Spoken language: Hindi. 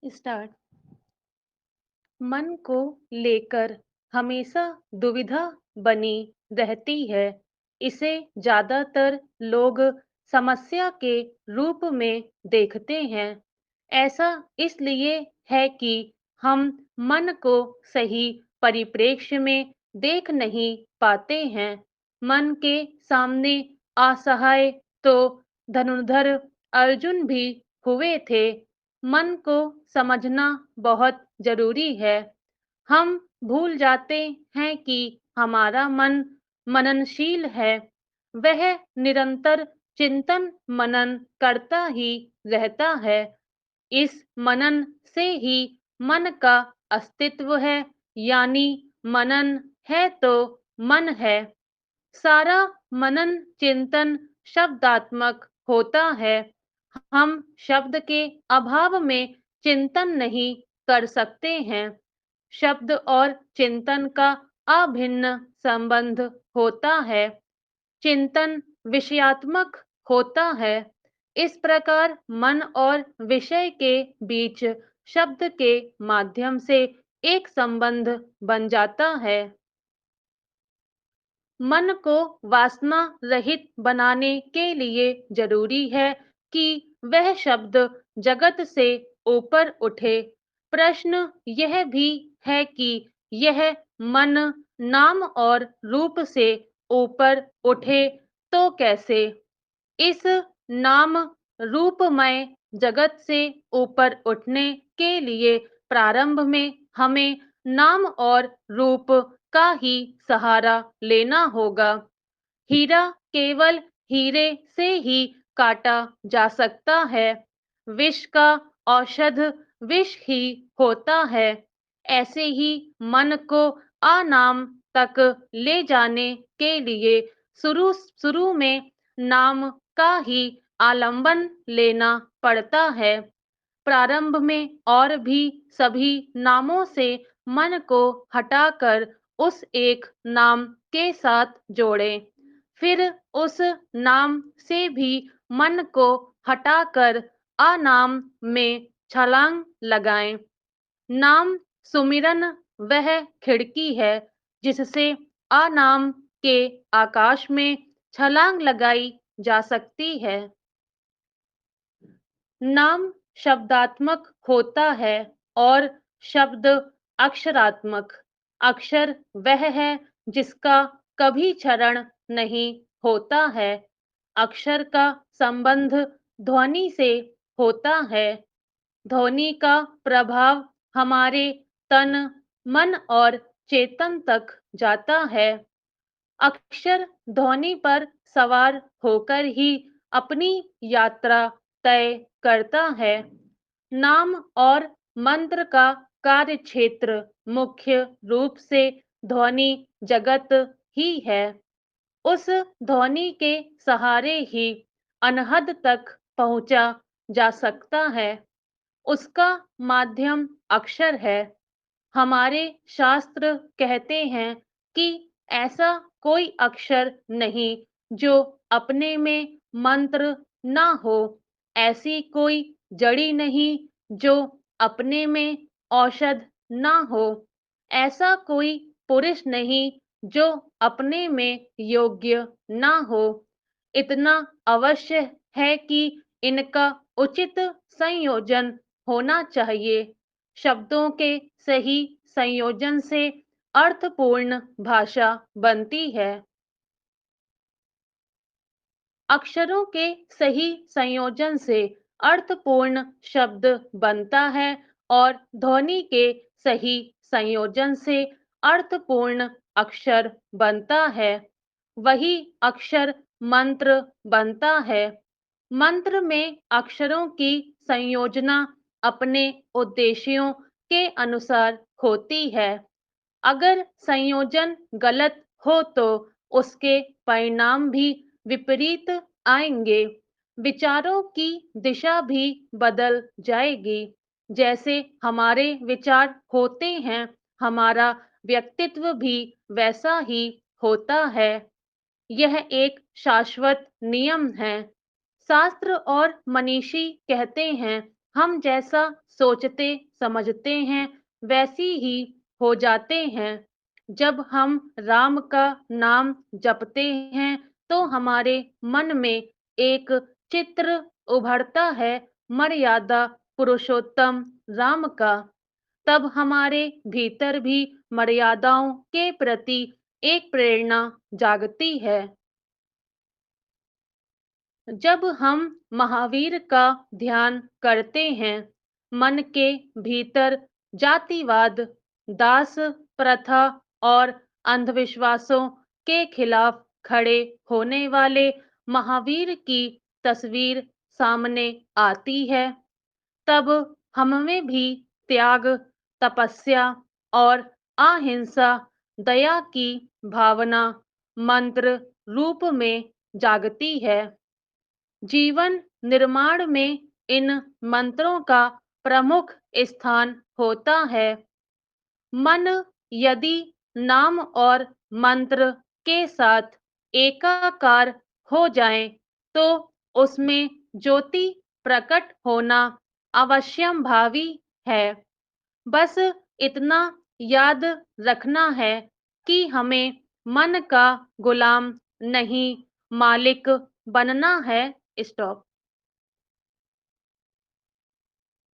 स्टार्ट। मन को लेकर हमेशा दुविधा बनी रहती है। इसे ज्यादातर लोग समस्या के रूप में देखते हैं। ऐसा इसलिए है कि हम मन को सही परिप्रेक्ष्य में देख नहीं पाते हैं। मन के सामने असहाय तो धनुर्धर अर्जुन भी हुए थे। मन को समझना बहुत जरूरी है। हम भूल जाते हैं कि हमारा मन मननशील है। वह निरंतर चिंतन मनन करता ही रहता है। इस मनन से ही मन का अस्तित्व है, यानी मनन है तो मन है। सारा मनन चिंतन शब्दात्मक होता है। हम शब्द के अभाव में चिंतन नहीं कर सकते हैं। शब्द और चिंतन का अभिन्न संबंध होता है। चिंतन विषयात्मक होता है। इस प्रकार मन और विषय के बीच शब्द के माध्यम से एक संबंध बन जाता है। मन को वासना रहित बनाने के लिए जरूरी है कि वह शब्द जगत से ऊपर उठे। प्रश्न यह भी है कि यह मन नाम और रूप से ऊपर उठे तो कैसे? इस नाम रूपमय जगत से ऊपर उठने के लिए प्रारंभ में हमें नाम और रूप का ही सहारा लेना होगा। हीरा केवल हीरे से ही काटा जा सकता है। विष का औषध विष ही होता है। ऐसे ही मन को अनाम तक ले जाने के लिए शुरू शुरू में नाम का ही आलंबन लेना पड़ता है। प्रारंभ में और भी सभी नामों से मन को हटाकर उस एक नाम के साथ जोड़ें। फिर उस नाम से भी मन को हटाकर अनाम में छलांग लगाएं। नाम सुमिरन वह खिड़की है जिससे अनाम के आकाश में छलांग लगाई जा सकती है। नाम शब्दात्मक होता है और शब्द अक्षरात्मक। अक्षर वह है जिसका कभी क्षरण नहीं होता है। अक्षर का संबंध ध्वनि से होता है। ध्वनि का प्रभाव हमारे तन, मन और चेतन तक जाता है। अक्षर ध्वनि पर सवार होकर ही अपनी यात्रा तय करता है। नाम और मंत्र का कार्य क्षेत्र मुख्य रूप से ध्वनि जगत ही है। उस ध्वनि के सहारे ही अनहद तक पहुंचा जा सकता है। उसका माध्यम अक्षर है। हमारे शास्त्र कहते हैं कि ऐसा कोई अक्षर नहीं जो अपने में मंत्र ना हो। ऐसी कोई जड़ी नहीं जो अपने में औषध ना हो। ऐसा कोई पुरुष नहीं जो अपने में योग्य ना हो। इतना अवश्य है कि इनका उचित संयोजन होना चाहिए। शब्दों के सही संयोजन से अर्थपूर्ण भाषा बनती है। अक्षरों के सही संयोजन से अर्थपूर्ण शब्द बनता है और ध्वनि के सही संयोजन से अर्थपूर्ण अक्षर बनता है। वही अक्षर मंत्र बनता है। मंत्र में अक्षरों की संयोजना अपने उद्देश्यों के अनुसार होती है। अगर संयोजन गलत हो तो उसके परिणाम भी विपरीत आएंगे। विचारों की दिशा भी बदल जाएगी। जैसे हमारे विचार होते हैं, हमारा व्यक्तित्व भी वैसा ही होता है। यह एक शाश्वत नियम है। शास्त्र और मनीषी कहते हैं हम जैसा सोचते समझते हैं वैसी ही हो जाते हैं। जब हम राम का नाम जपते हैं तो हमारे मन में एक चित्र उभरता है मर्यादा पुरुषोत्तम राम का। तब हमारे भीतर भी मर्यादाओं के प्रति एक प्रेरणा जागती है। जब हम महावीर का ध्यान करते हैं, मन के भीतर जातिवाद, दास प्रथा और अंधविश्वासों के खिलाफ खड़े होने वाले महावीर की तस्वीर सामने आती है। तब हममें भी त्याग, तपस्या और अहिंसा, दया की भावना मंत्र रूप में जागती है। जीवन निर्माण में इन मंत्रों का प्रमुख स्थान होता है। मन यदि नाम और मंत्र के साथ एकाकार हो जाए तो उसमें ज्योति प्रकट होना अवश्यंभावी है। बस इतना याद रखना है कि हमें मन का गुलाम नहीं, मालिक बनना है। स्टॉप।